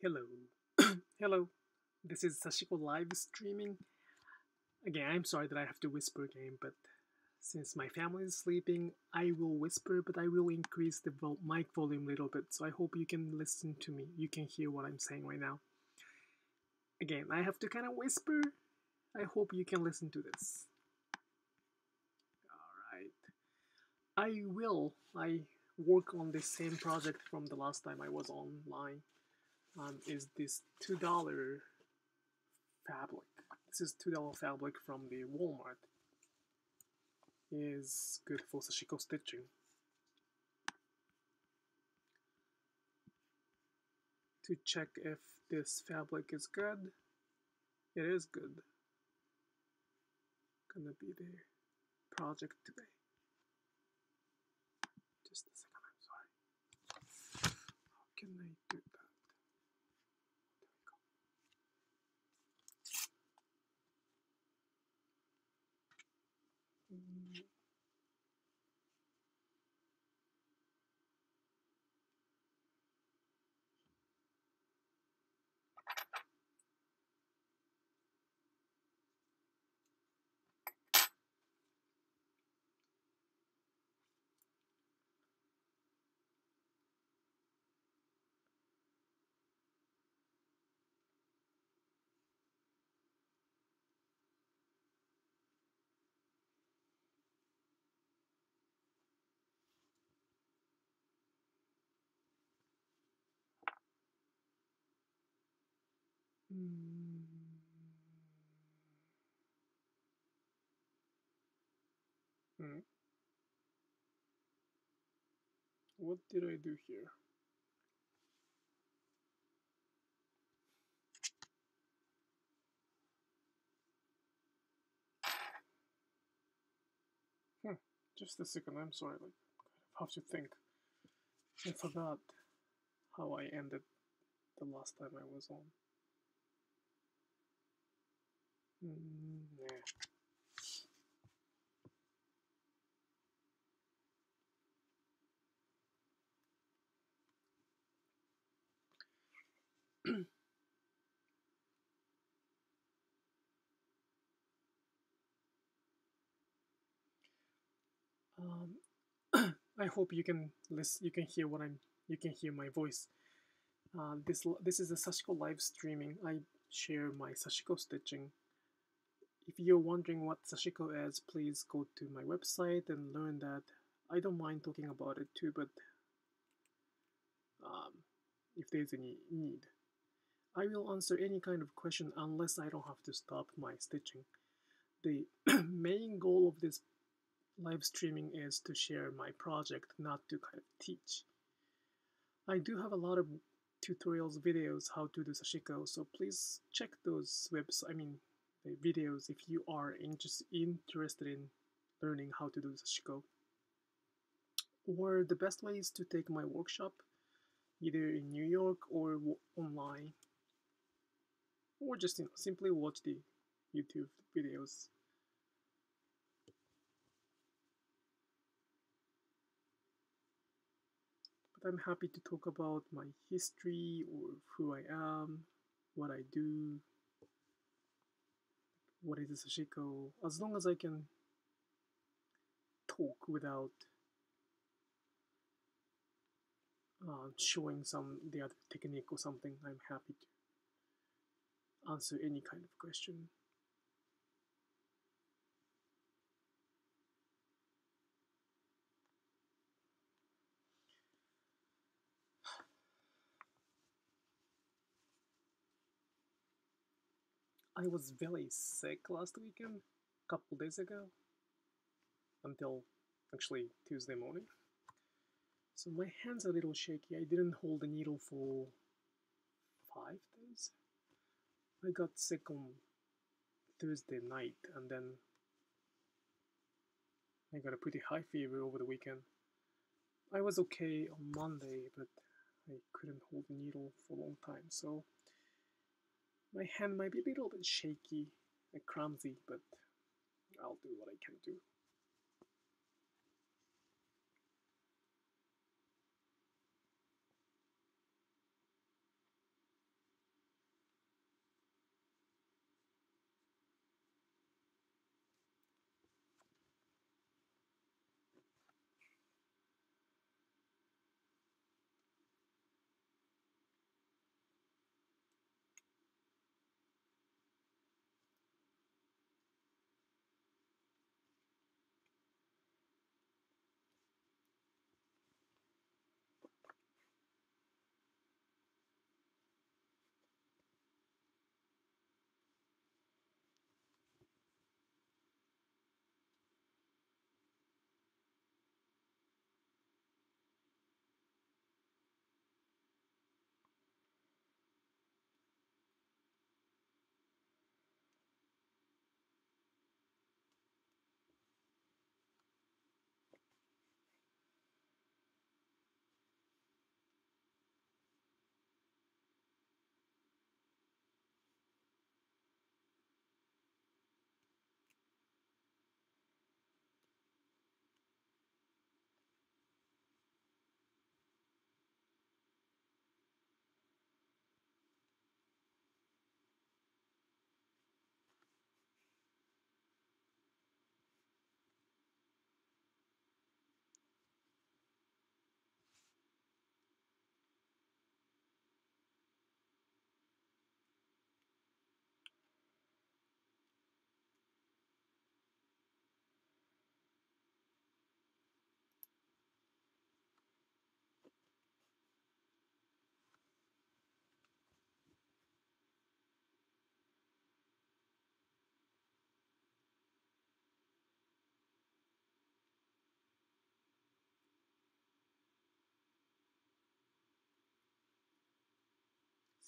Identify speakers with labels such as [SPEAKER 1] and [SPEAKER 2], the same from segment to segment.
[SPEAKER 1] Hello. Hello. This is Sashiko live streaming. Again, I'm sorry that I have to whisper again, but since my family is sleeping, I will whisper, but I will increase the mic volume a little bit, so I hope you can listen to me. You can hear what I'm saying right now. Again, I have to kind of whisper. I hope you can listen to this. Alright. I work on the same project from the last time I was online. Is this $2 fabric. This is $2 fabric from the Walmart. Is good for Sashiko stitching. To check if this fabric is good, it is good. Gonna be the project today. Just a second, I'm sorry. How can I do that? There we go. What did I do here? Just a second, I'm sorry, like, I have to think. I forgot how I ended the last time I was on. Nah. I hope you can listen. You can hear what I'm. You can hear my voice. This is a Sashiko live streaming. I share my Sashiko stitching. If you're wondering what Sashiko is, please go to my website and learn that. I don't mind talking about it too, but if there's any need, I will answer any kind of question unless I don't have to stop my stitching. The main goal of this live streaming is to share my project, not to kind of teach. I do have a lot of tutorials videos how to do Sashiko, so please check those the videos if you are interested in learning how to do Sashiko. Or the best way is to take my workshop either in New York or online, or just simply watch the YouTube videos. But I'm happy to talk about my history or who I am, what I do, what is a Sashiko, as long as I can talk without showing the other technique or something. I'm happy to answer any kind of question. I was very sick last weekend, a couple days ago, until actually Tuesday morning. So my hands are a little shaky. I didn't hold the needle for 5 days. I got sick on Thursday night, and then I got a pretty high fever over the weekend. I was okay on Monday, but I couldn't hold the needle for a long time, so my hand might be a little bit shaky and clumsy, but I'll do what I can do.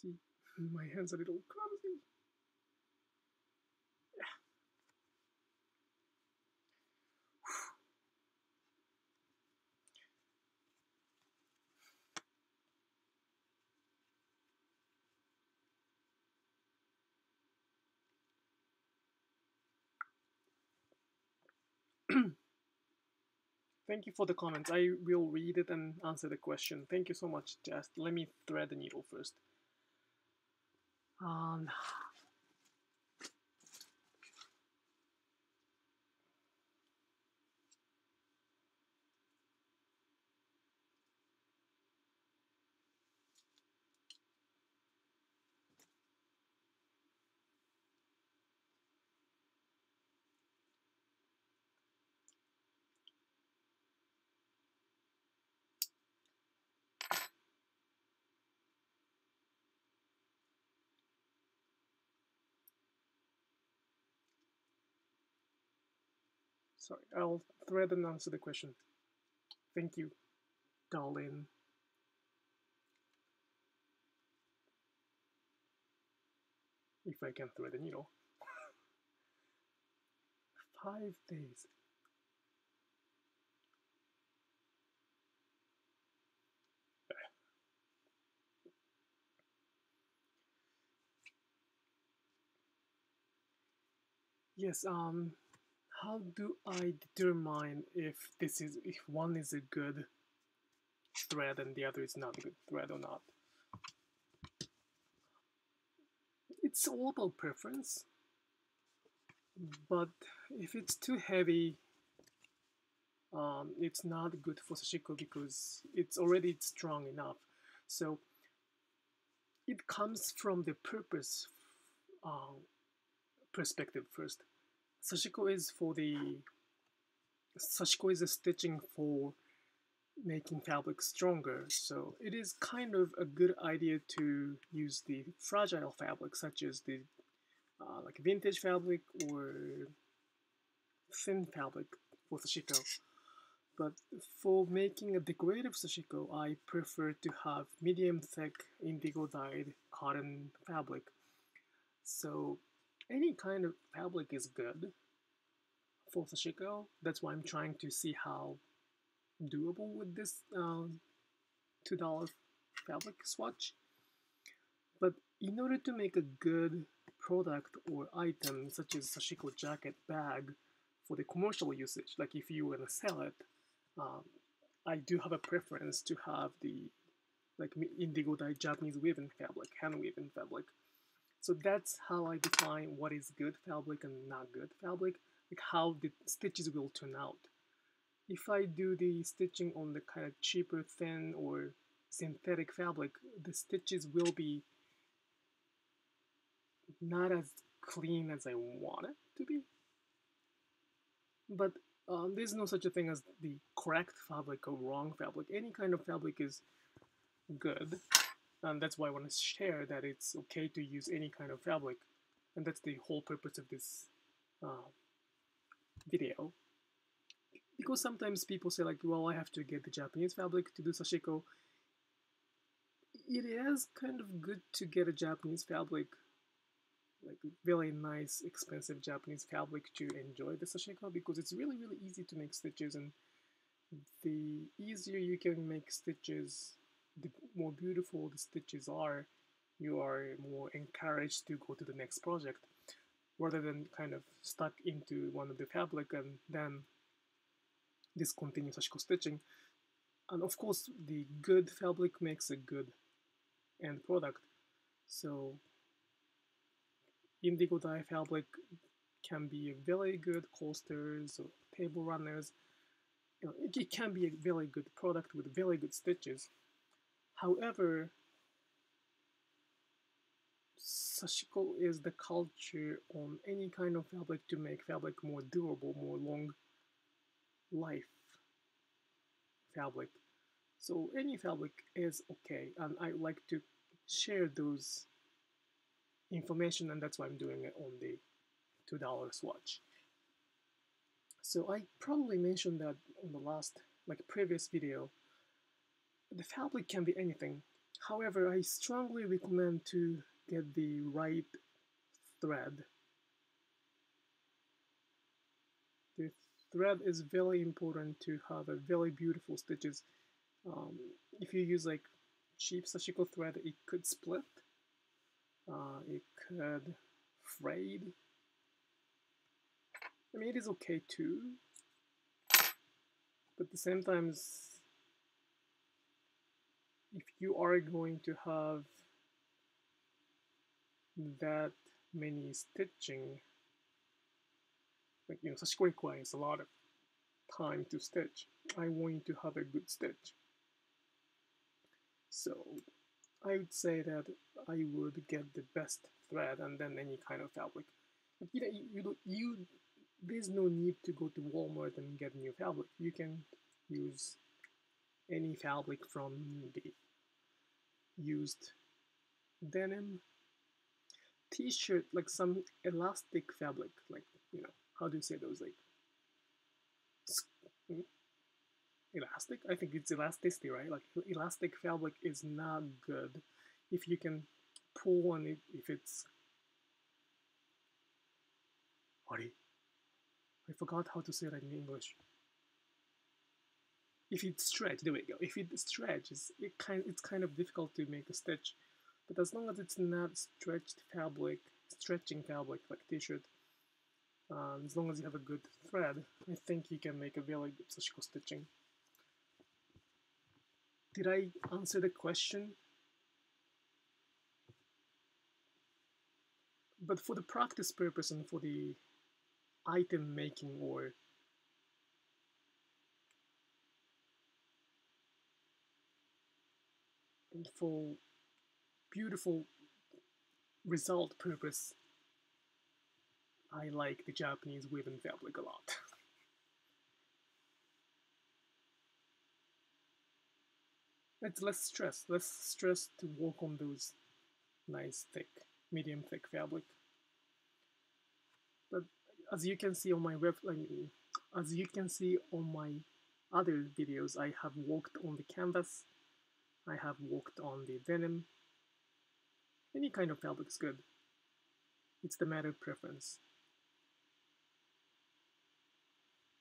[SPEAKER 1] See, my hands are a little clumsy. Thank you for the comments. I will read it and answer the question. Thank you so much, Jess. Let me thread the needle first. Sorry, I'll thread and answer the question. Thank you, darling. If I can thread the needle. 5 days. Yes, how do I determine if one is a good thread and the other is not a good thread or not? It's all about preference, but if it's too heavy, it's not good for Sashiko because it's already strong enough. So it comes from the purpose perspective first. Sashiko is a stitching for making fabric stronger, so it is kind of a good idea to use the fragile fabric such as the like vintage fabric or thin fabric for Sashiko. But for making a decorative Sashiko, I prefer to have medium thick indigo dyed cotton fabric. So any kind of fabric is good for Sashiko. That's why I'm trying to see how doable with this $2 fabric swatch. But in order to make a good product or item such as Sashiko jacket bag for the commercial usage, like if you want to sell it, I do have a preference to have the like indigo dye Japanese woven fabric, hand woven fabric. So that's how I define what is good fabric and not good fabric, like how the stitches will turn out. If I do the stitching on the kind of cheaper thin or synthetic fabric, the stitches will be not as clean as I want it to be. But there's no such a thing as the correct fabric or wrong fabric. Any kind of fabric is good, and that's why I want to share that it's okay to use any kind of fabric, and that's the whole purpose of this video. Because sometimes people say like, well, I have to get the Japanese fabric to do Sashiko. It is kind of good to get a Japanese fabric, like really nice, expensive Japanese fabric to enjoy the Sashiko, because it's really, really easy to make stitches, and the easier you can make stitches, the more beautiful the stitches are, you are more encouraged to go to the next project, rather than kind of stuck into one of the fabric and then discontinue Sashiko stitching. And of course, the good fabric makes a good end product. So indigo dye fabric can be a very good coasters or table runners. You know, it can be a very good product with very good stitches. However, Sashiko is the culture on any kind of fabric to make fabric more durable, more long life fabric. So any fabric is okay, and I like to share those information, and that's why I'm doing it on the $2 swatch. So I probably mentioned that on the last, like previous video, the fabric can be anything. However, I strongly recommend to get the right thread. The thread is very important to have a very beautiful stitches. If you use like cheap Sashiko thread, it could split, it could frayed. I mean, it is okay too, but at the same time, if you are going to have that many stitching, like, you know, Sashiko requires a lot of time to stitch. I want you to have a good stitch. So I would say that I would get the best thread and then any kind of fabric. But there's no need to go to Walmart and get new fabric. You can use any fabric from the used denim, t-shirt, like some elastic fabric, like, you know, how do you say those, like elastic? I think it's elasticity, right? Like elastic fabric is not good if you can pull on it, if it's I forgot how to say that in English. If it stretches, there we go. If it stretches, it's kind of difficult to make a stitch. But as long as it's not stretching fabric like t-shirt, as long as you have a good thread, I think you can make a really good Sashiko stitching. Did I answer the question? But for the practice purpose and for the item making, or for beautiful result purpose, I like the Japanese woven fabric a lot. It's less stress to work on those nice thick, medium thick fabric. But as you can see on my as you can see on my other videos, I have worked on the canvas, I have worked on the denim. Any kind of fabric is good. It's the matter of preference.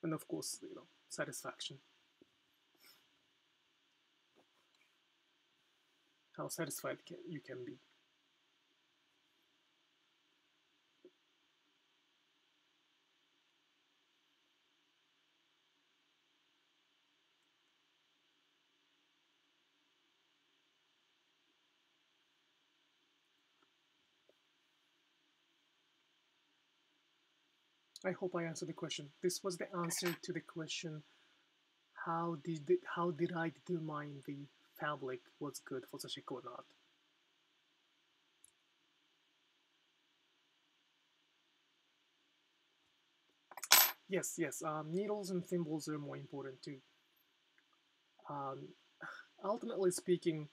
[SPEAKER 1] And of course, you know, satisfaction. How satisfied you can be. I hope I answered the question. This was the answer to the question, how did I determine the fabric was good for Sashiko or not? Yes, needles and thimbles are more important too. Ultimately speaking,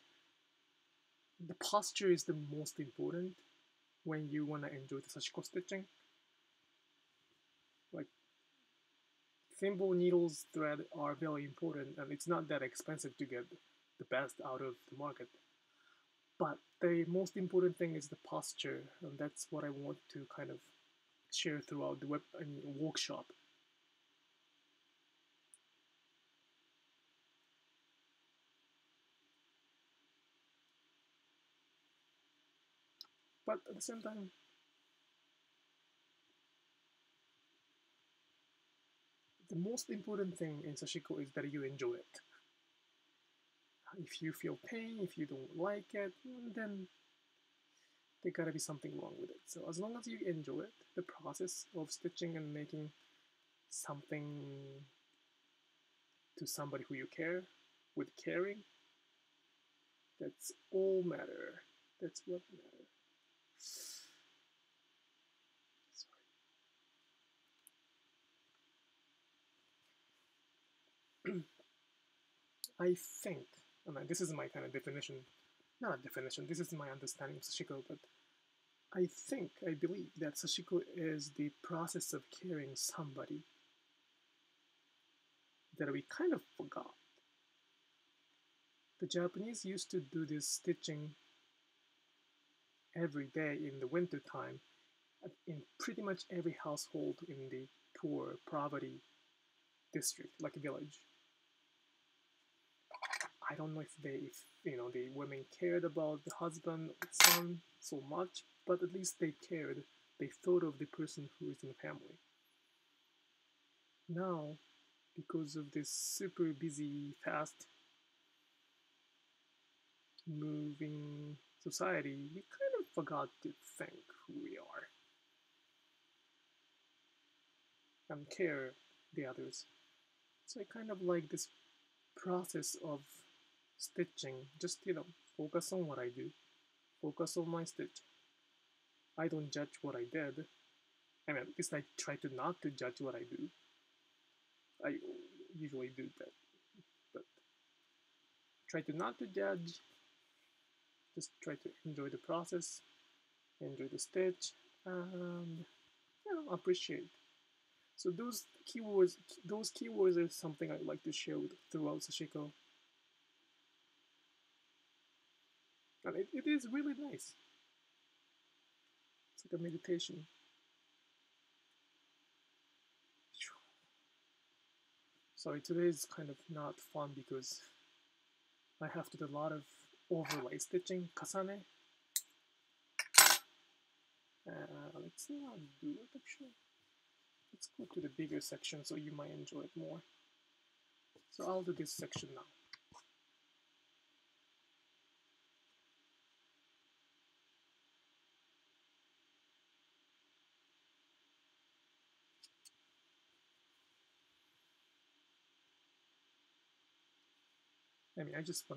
[SPEAKER 1] the posture is the most important when you want to enjoy the Sashiko stitching. Like, thimble, needles, thread are very important, and it's not that expensive to get the best out of the market. But the most important thing is the posture, and that's what I want to kind of share throughout the workshop. But at the same time, the most important thing in Sashiko is that you enjoy it. If you feel pain, if you don't like it, then there gotta be something wrong with it. So as long as you enjoy it, the process of stitching and making something to somebody who you care with caring, that's all matter. That's what matters. Sorry. I think, I mean, this is my kind of definition, not a definition, this is my understanding of Sashiko, but I believe that Sashiko is the process of caring somebody that we kind of forgot. The Japanese used to do this stitching every day in the winter time in pretty much every household in the poor poverty district, like a village. I don't know if the women cared about the husband or son so much, but at least they cared. They thought of the person who is in the family. Now, because of this super busy, fast moving society, we kind of forgot to think who we are and care the others. So I kind of like this process of stitching. Just focus on what I do, focus on my stitch. I don't judge what I did. I mean, at least I try to not to judge what I do. I usually do that, but try to not to judge. Just try to enjoy the process, enjoy the stitch, and appreciate. So those keywords are something I'd like to share throughout Sashiko, and it is really nice. It's like a meditation. Sorry, today is kind of not fun because I have to do a lot of overlay stitching, kasane. Let's not do it actually. Let's go to the bigger section so you might enjoy it more. So I'll do this section now. I mean, I just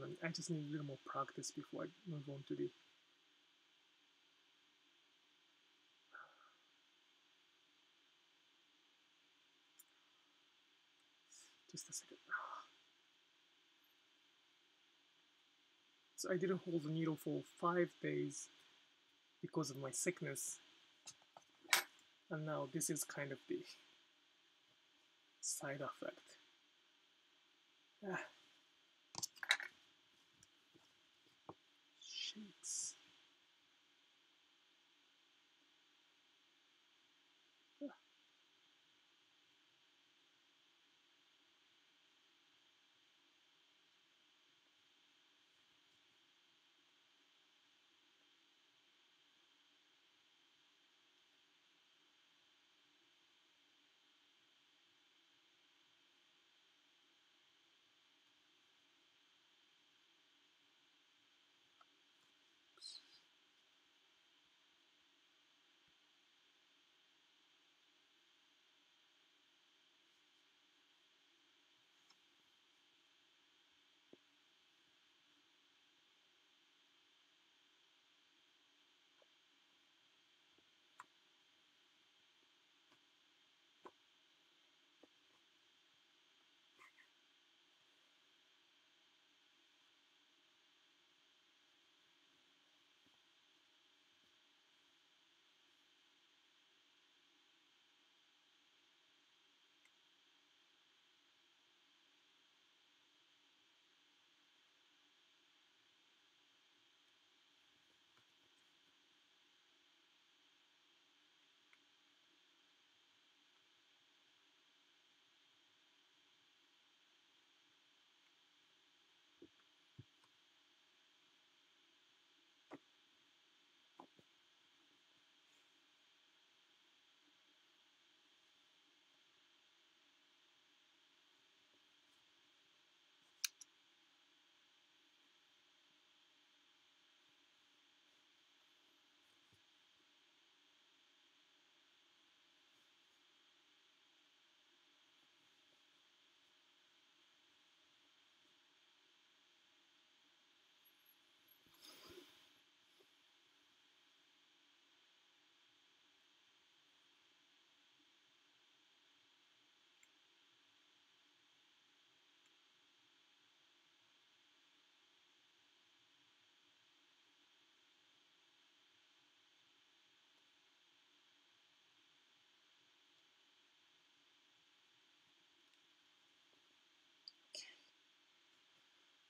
[SPEAKER 1] need a little more practice before I move on to the. Just a second. So I didn't hold the needle for 5 days because of my sickness, and now this is kind of the side effect. Shakes.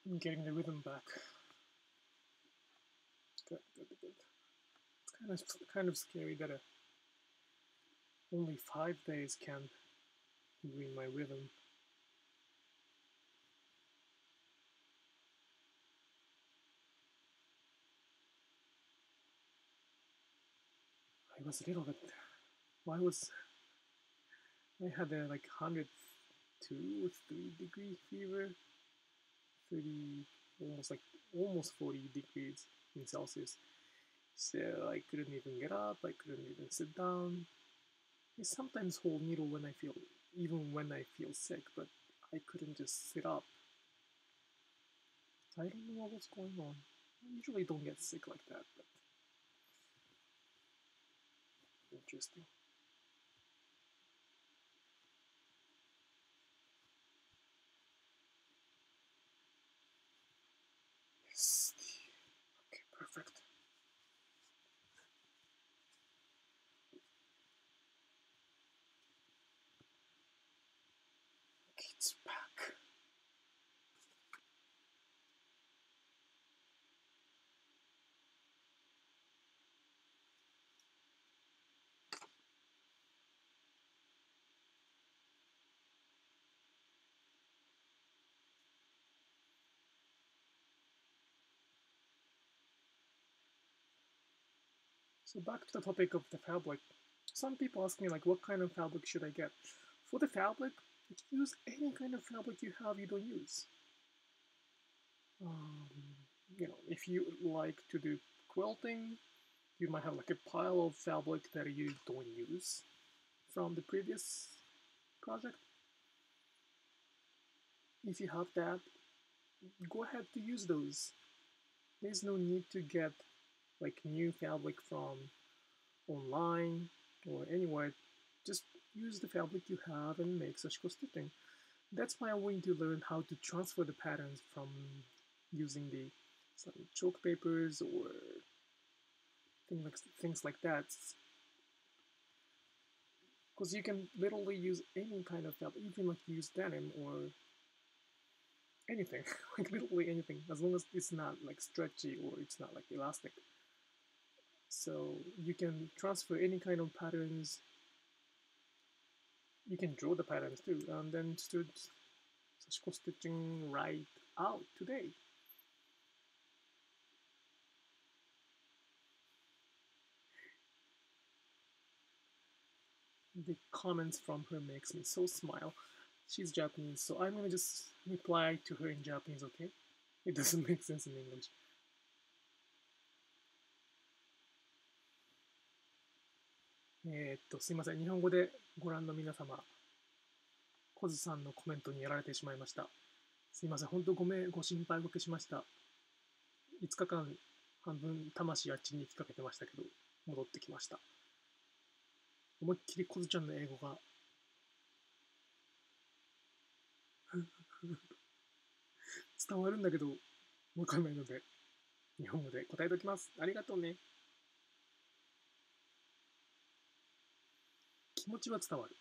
[SPEAKER 1] I'm getting the rhythm back. Good. It's kind of scary that only 5 days can ruin my rhythm. I was a little bit. I had a like 102 or 3-degree fever, 30, almost 40 degrees in Celsius. So I couldn't even get up. I couldn't even sit down. I sometimes hold needle when I feel sick, but I couldn't just sit up. I don't know what was going on. I usually don't get sick like that, but interesting. Yes. Okay, perfect. Okay, it's back. So back to the topic of the fabric. Some people ask me like, what kind of fabric should I get? For the fabric, use any kind of fabric you have you don't use. If you like to do quilting, you might have like a pile of fabric that you don't use from the previous project. If you have that, go ahead to use those. There's no need to get like new fabric from online or anywhere. Just use the fabric you have and make Sashiko stitching. That's why I'm going to learn how to transfer the patterns from using some chalk papers or things like that. Because you can literally use any kind of fabric, even like use denim or anything, like literally anything, as long as it's not like stretchy or it's not like elastic. So you can transfer any kind of patterns. You can draw the patterns too, and then Sashiko stitching right out today. The comments from her makes me so smile. She's Japanese, so I'm gonna just reply to her in Japanese, okay? It doesn't make sense in English. すいません。日本語でご覧の皆様、コズさんのコメントにやられてしまいました。すいません。本当ご心配おかけしました。5日間、半分魂あっちに引っ掛けてましたけど、戻ってきました。思いっきりコズちゃんの英語が伝わるんだけど、わかんないので、日本語で答えておきます。ありがとうね。気持ちは伝わる。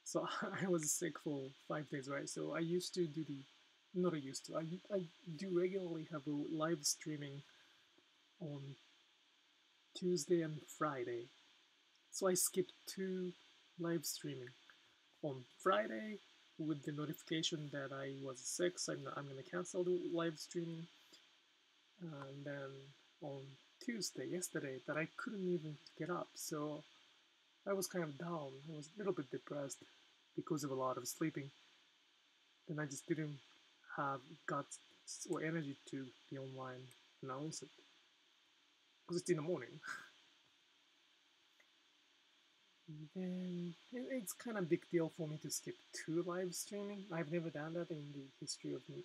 [SPEAKER 1] So I was sick for 5 days, right? So I used to do not used to, I do regularly have a live streaming on Tuesday and Friday. So I skipped 2 live streaming. On Friday, with the notification that I was sick, so I'm gonna cancel the live streaming. And then on Tuesday, yesterday, that I couldn't even get up, so I was kind of down. I was a little bit depressed because of a lot of sleeping. Then I just didn't have guts or energy to be online and announce it because it's in the morning. Then it's kind of a big deal for me to skip 2 live streaming. I've never done that in the history of me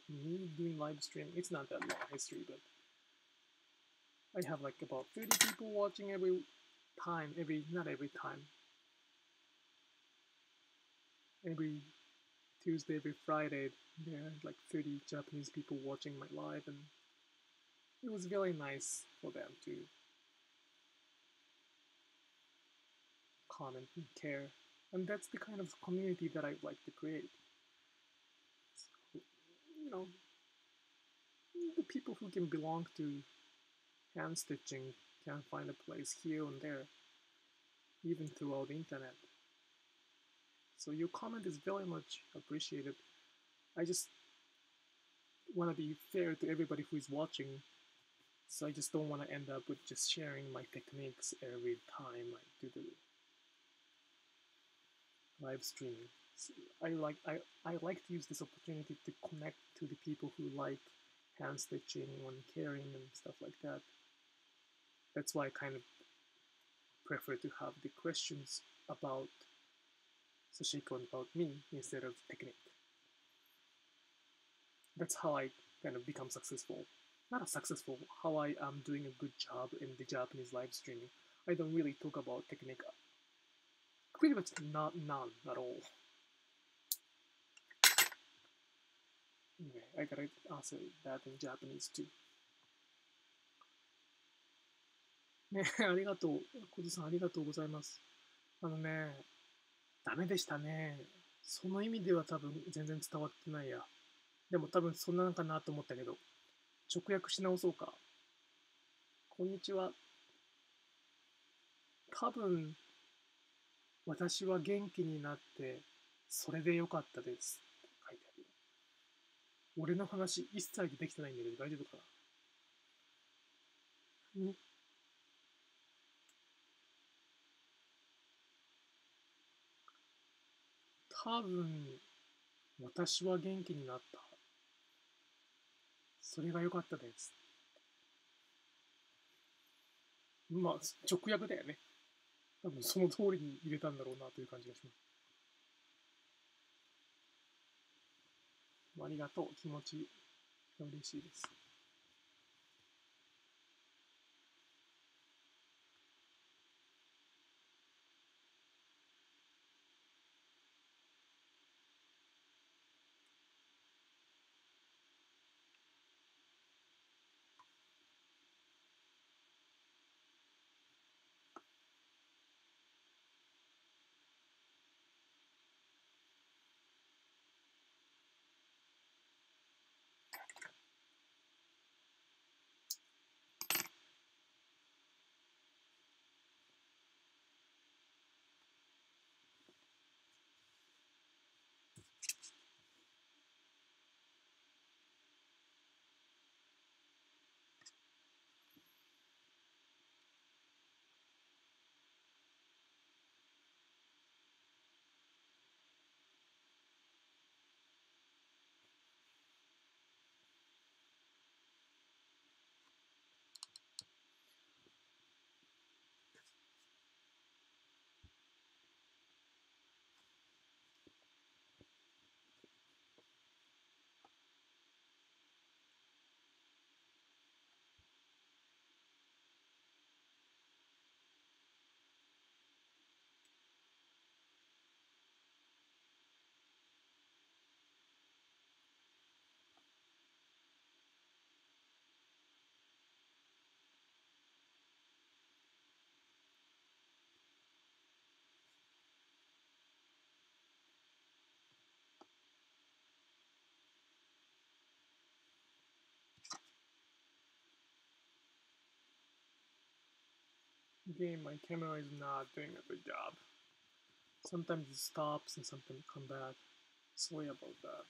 [SPEAKER 1] doing live streaming. It's not that long history, but I have like about 30 people watching not every time. Every Tuesday, every Friday, there are like 30 Japanese people watching my live, and it was really nice for them to comment and care. And that's the kind of community that I like to create. So, you know, the people who can belong to hand stitching can find a place here and there, even throughout the internet. So your comment is very much appreciated. I just want to be fair to everybody who is watching, so I just don't want to end up with just sharing my techniques every time I do the live streaming. So I like to use this opportunity to connect to the people who like hand stitching and caring and stuff like that. That's why I kind of prefer to have the questions about Sashiko and about me instead of technique. That's how I kind of become successful. Not a successful, how I am doing a good job in the Japanese live streaming. I don't really talk about technique. Pretty much none at all. Anyway, I gotta answer that in Japanese too. ね、ありがとう。小津さんありがとうございます。ダメでしたね。その意味では多分全然伝わってないや。でも多分そんなのかなと思ったけど、直訳し直そうか。こんにちは。多分、私は元気になって、それでよかったです。書いてある。俺の話一切できてないんだけど大丈夫かな。多分、私は元気になった。それが良かったです。まあ、直訳だよね。多分その通りに入れたんだろうなという感じがします。ありがとう。気持ちが嬉しいです。Again, my camera is not doing a good job. Sometimes it stops and sometimes it comes back. Sorry about that.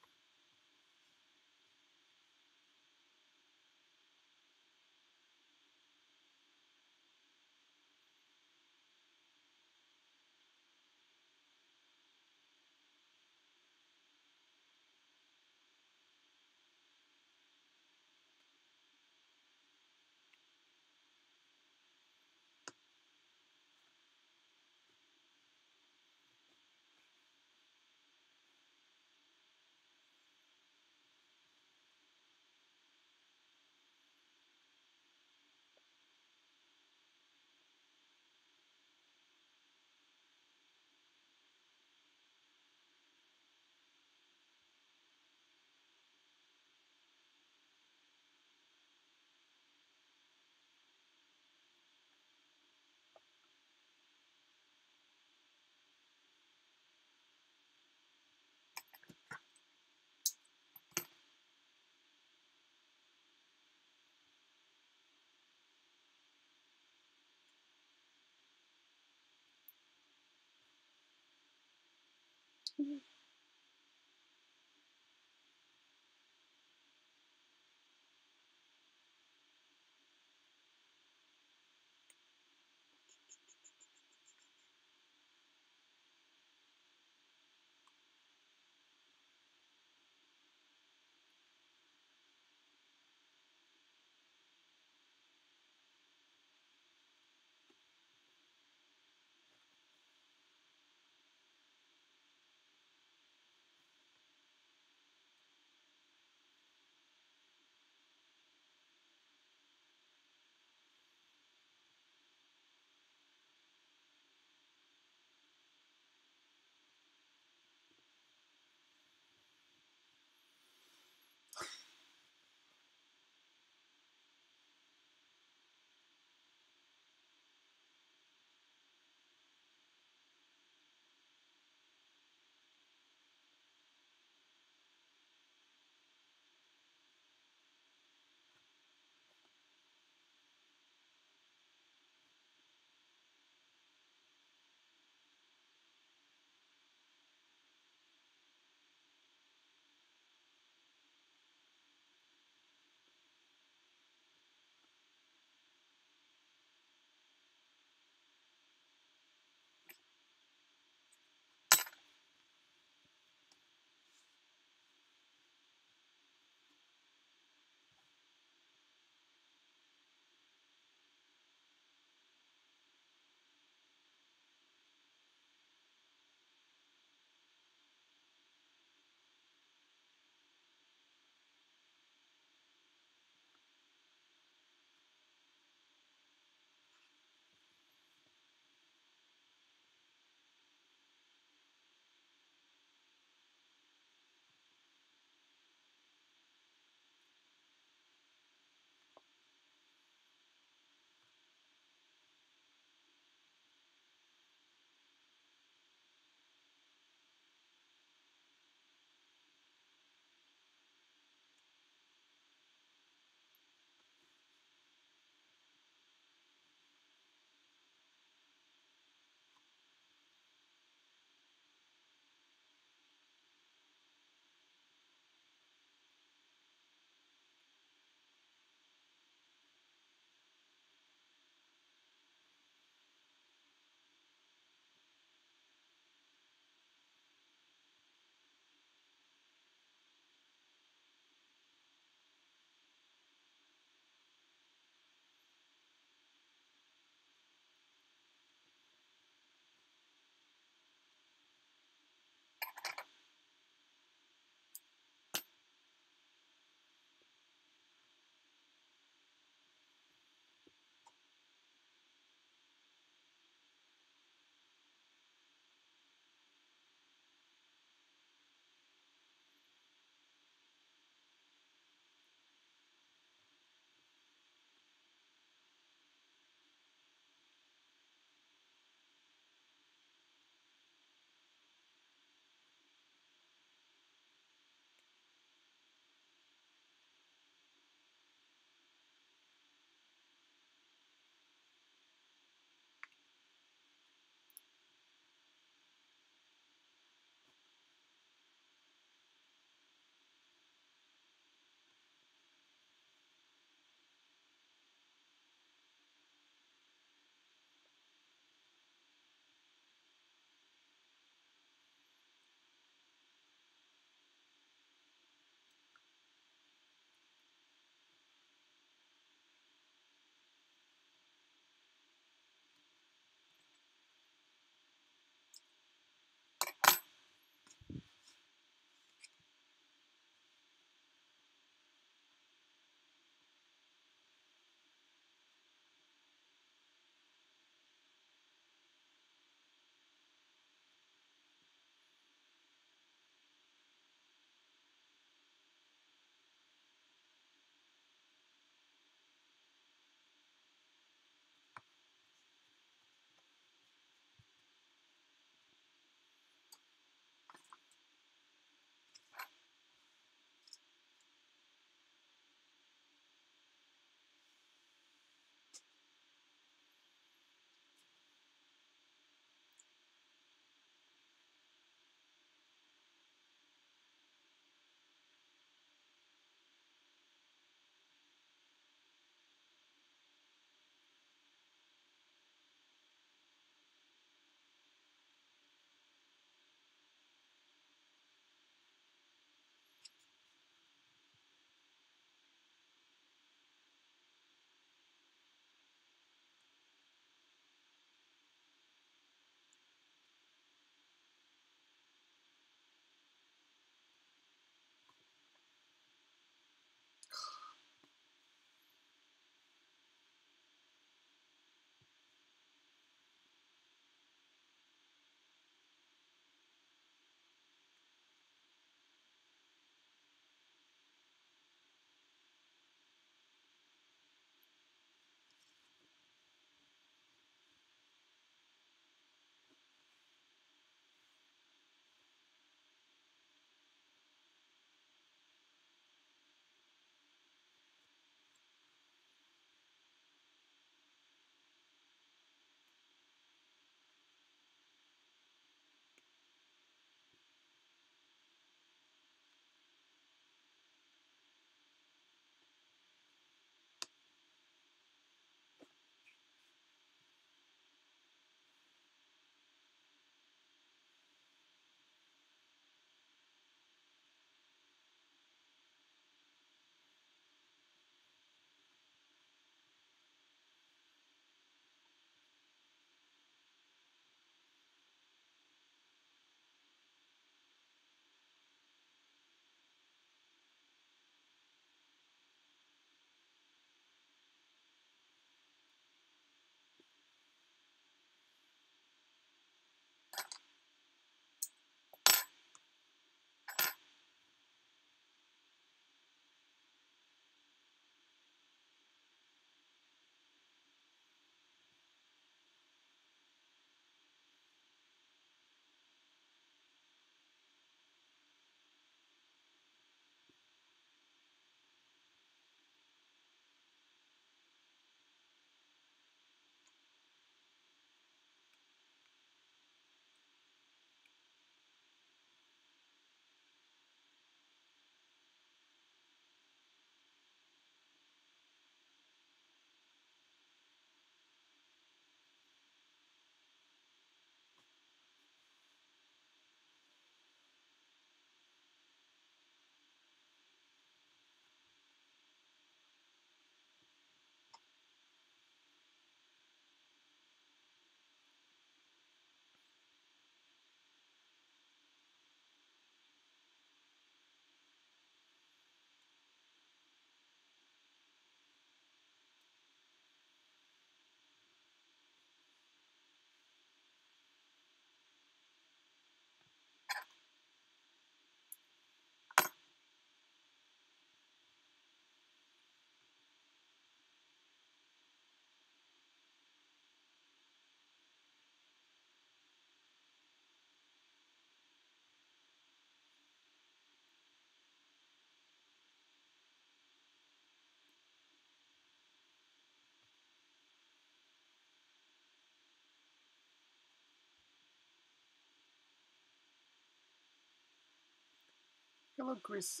[SPEAKER 1] Hello, Chris.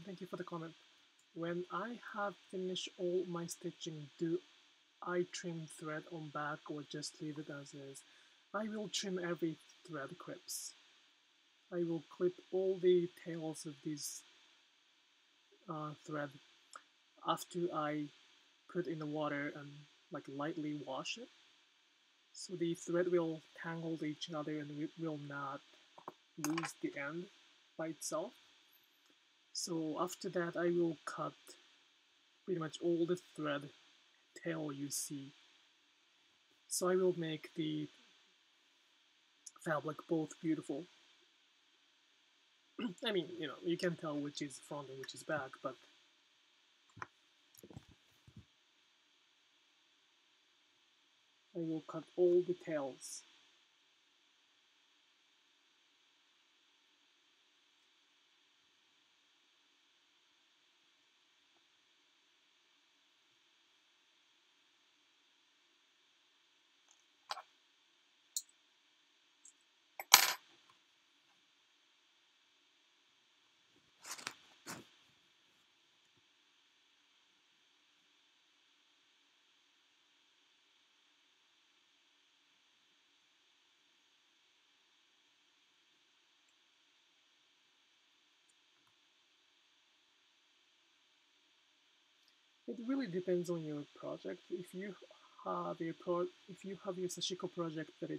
[SPEAKER 1] Thank you for the comment. When I have finished all my stitching, do I trim thread on back or just leave it as is? I will trim every thread clips. I will clip all the tails of this thread after I put in the water and like lightly wash it. So the thread will tangle to each other and it will not lose the end by itself. So after that I will cut pretty much all the thread tail you see. So I will make the fabric both beautiful. I mean, you know, you can tell which is front and which is back, but I will cut all the tails. It really depends on your project. If you have your Sashiko project that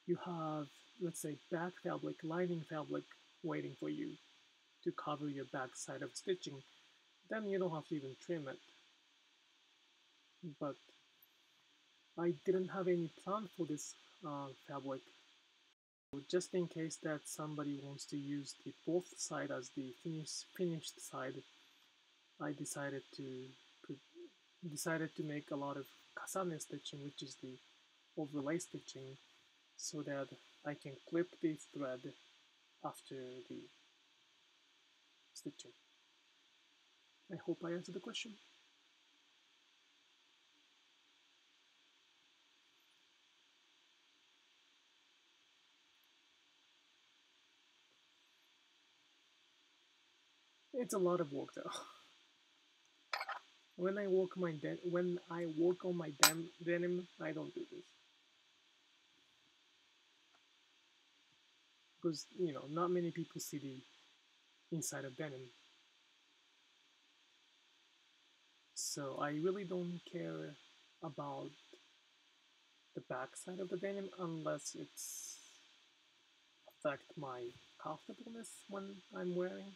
[SPEAKER 1] you have, let's say, back fabric, lining fabric waiting for you to cover your back side of stitching, then you don't have to even trim it. But I didn't have any plan for this fabric. Just in case that somebody wants to use the both side as the finished side, I decided to make a lot of kasane stitching, which is the overlay stitching, so that I can clip the thread after the stitching. I hope I answered the question. It's a lot of work though. When I work on my denim, I don't do this because you know not many people see the inside of denim. So I really don't care about the back side of the denim unless it's affect my comfortableness when I'm wearing.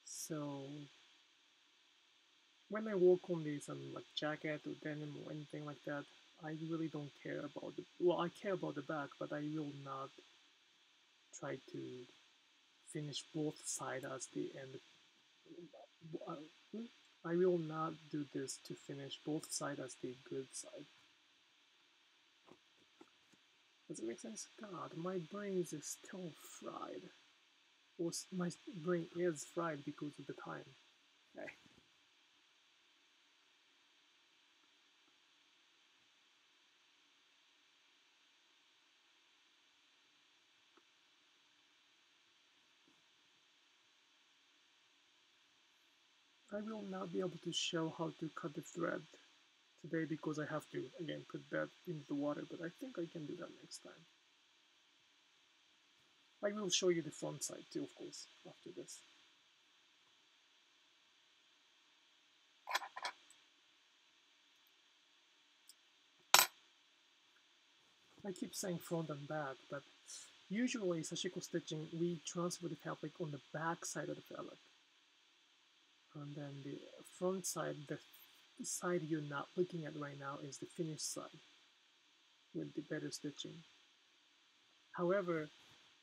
[SPEAKER 1] So when I work on this like jacket or denim or anything like that, I really don't care about I care about the back, but I will not try to finish both sides as the end. I will not do this to finish both sides as the good side. Does it make sense? God, my brain is still fried. Or my brain is fried because of the time. Okay. I will not be able to show how to cut the thread today because I have to, again, put that into the water, but I think I can do that next time. I will show you the front side too, of course, after this. I keep saying front and back, but usually Sashiko stitching, we transfer the fabric on the back side of the fabric. And then the front side, the side you're not looking at right now is the finished side with the better stitching. However,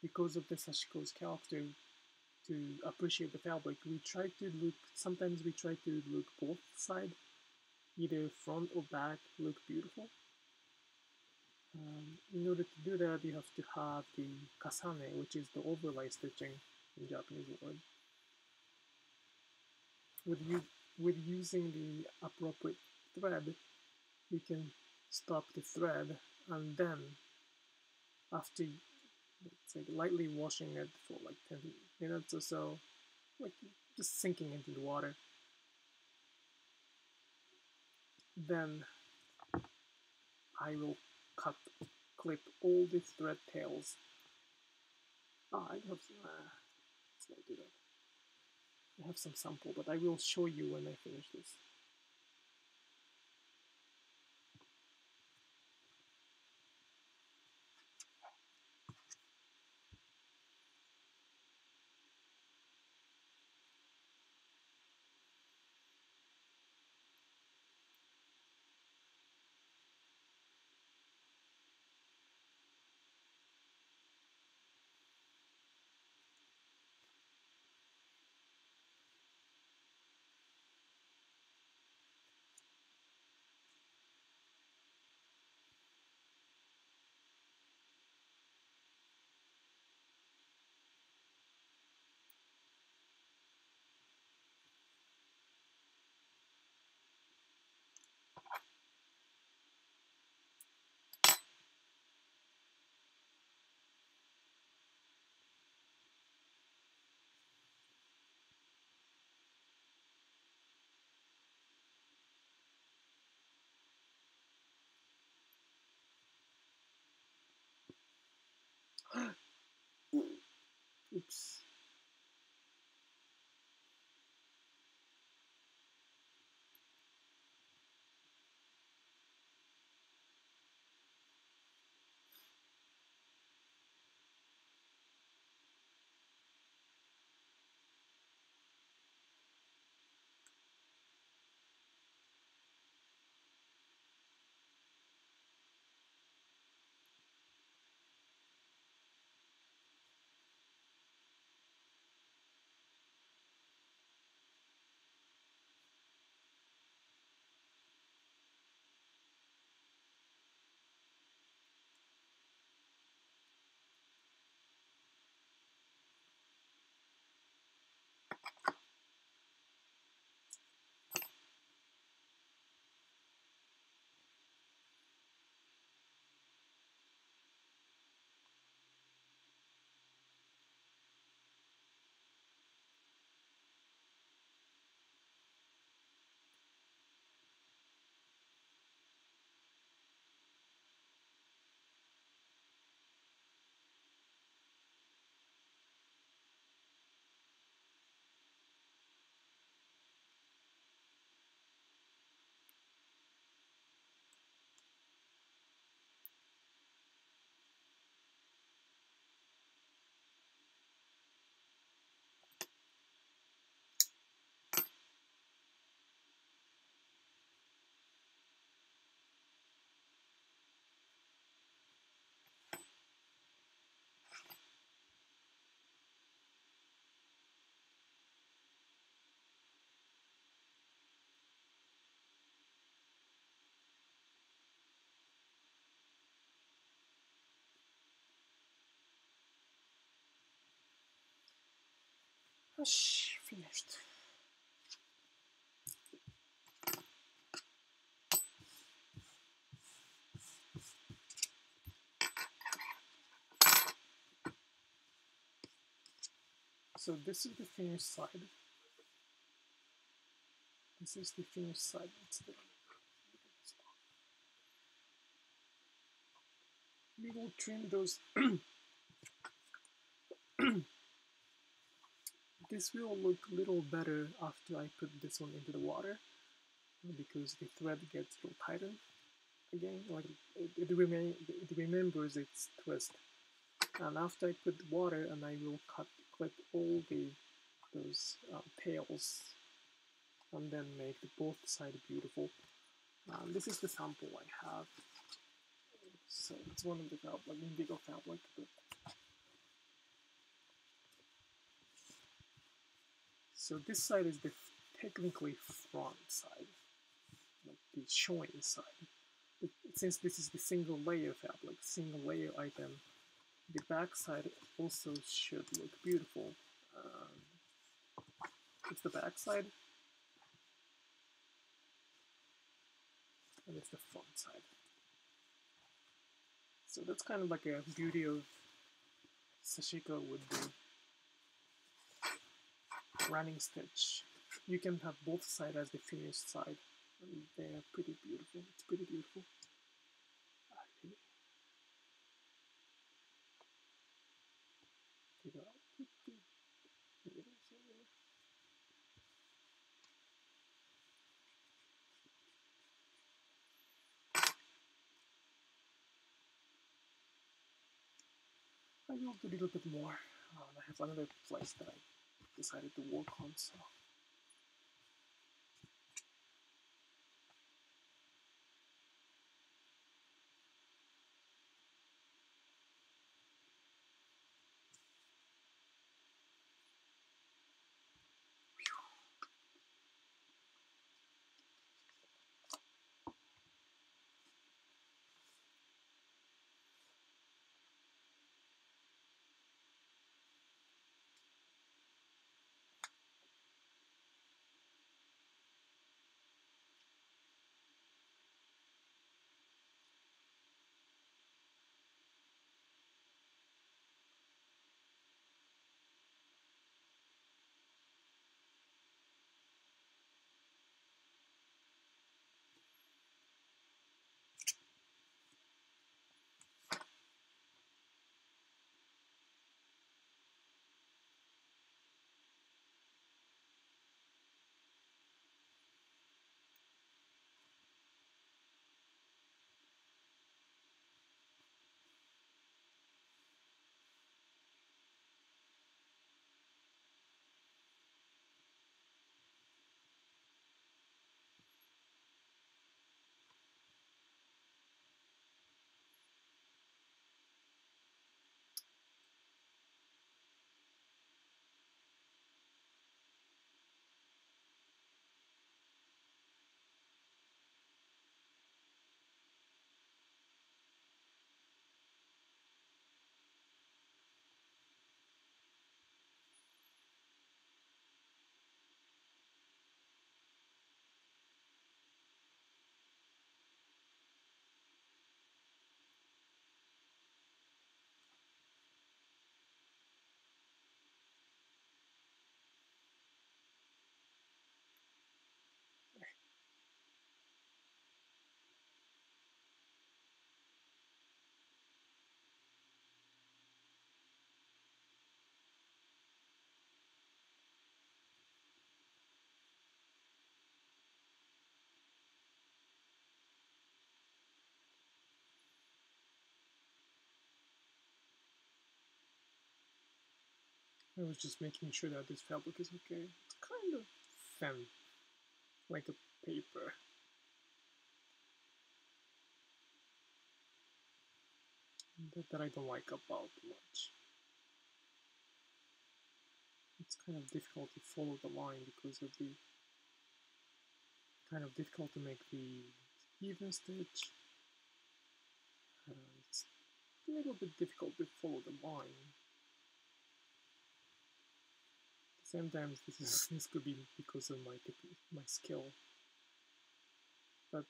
[SPEAKER 1] because of the Sashiko's character, to appreciate the fabric, sometimes we try to look both sides, either front or back, look beautiful. In order to do that, you have to have the kasane, which is the overlay stitching in Japanese word. With using the appropriate thread, you can stop the thread, and then after It's like lightly washing it for like 10 minutes or so, like just sinking into the water. Then I will clip all the thread tails. I have let's not do that. I have some sample, but I will show you when I finish this. Oops. Finished. So this is the finished side. This is the finished side. We will trim those. This will look a little better after I put this one into the water, because the thread gets a little tightened again, like it remembers its twist. And after I put the water, and I will clip all those tails, and then make both sides beautiful. This is the sample I have. So it's one of the fabric, Indigo fabric. So this side is the technically front side, like the showing side. Since this is the single layer fabric, single layer item, the back side also should look beautiful. It's the back side, and it's the front side. So that's kind of like a beauty of Sashiko would do running stitch. You can have both sides as the finished side, and they're pretty beautiful. It's pretty beautiful. I will do a little bit more. I have another place that I decided to work on, so. I was just making sure that this fabric is okay. It's kind of thin, like a paper. That I don't like about much. It's kind of difficult to follow the line because of the kind of difficult to make the even stitch. It's a little bit difficult to follow the line. Sometimes this could be because of my skill. But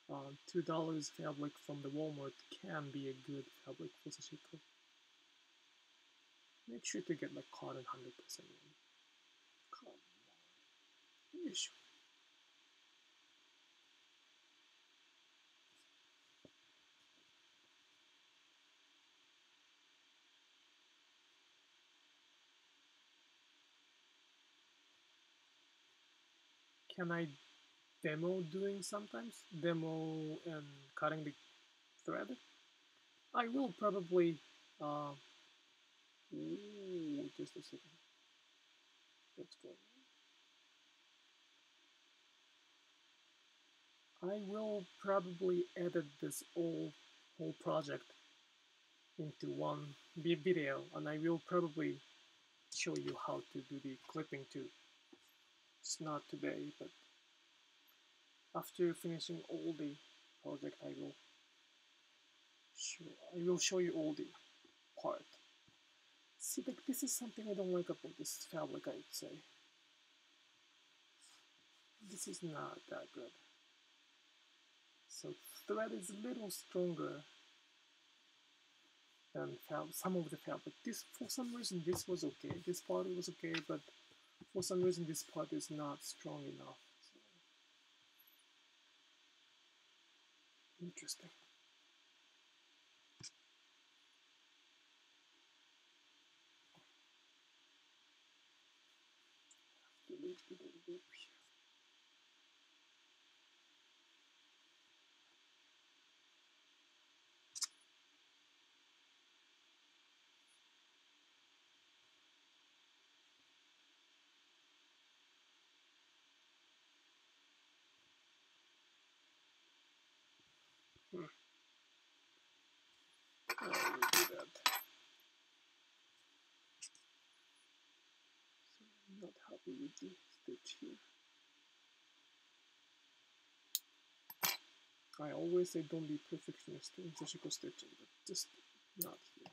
[SPEAKER 1] $2 fabric from the Walmart can be a good fabric for Sashiko. Make sure to get like cotton 100%. Come on. Yes. Can I demo doing sometimes? Demo and cutting the thread? I will probably, ooh, just a second. What's going on? I will probably edit this whole project into one video, and I will probably show you how to do the clipping too. It's not today, but after finishing all the project, I will show you all the part. See, like, this is something I don't like about this fabric, I'd say. This is not that good. So thread is a little stronger. than some of the fabric. This, for some reason, this was okay. This part was okay, but for some reason, this part is not strong enough. So, interesting. I will do that. So I'm not happy with the stitch here. I always say don't be perfectionist in Sashiko stitching, but just not here.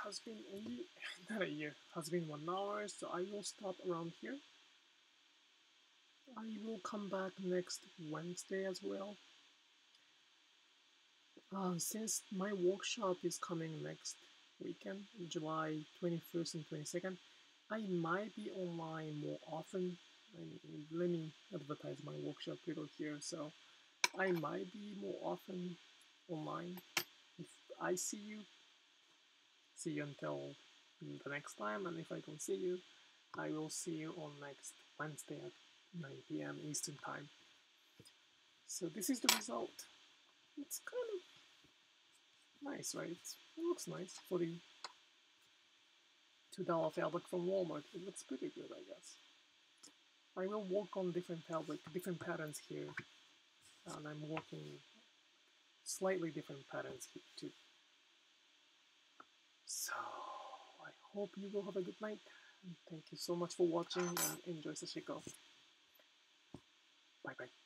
[SPEAKER 1] has been not a year, has been 1 hour, so I will stop around here. I will come back next Wednesday as well. Since my workshop is coming next weekend, July 21st and 22nd, I might be online more often. Let me advertise my workshop little here. So I might be more often online. If I see you until the next time, and if I don't see you, I will see you on next Wednesday at 9 p.m. Eastern Time. So this is the result. It's kind of nice, right? It looks nice for the $2 fabric from Walmart. It looks pretty good, I guess. I will work on different fabric, different patterns here, and I'm working slightly different patterns here too. So I hope you will have a good night. And thank you so much for watching, and enjoy Sashiko. Bye bye.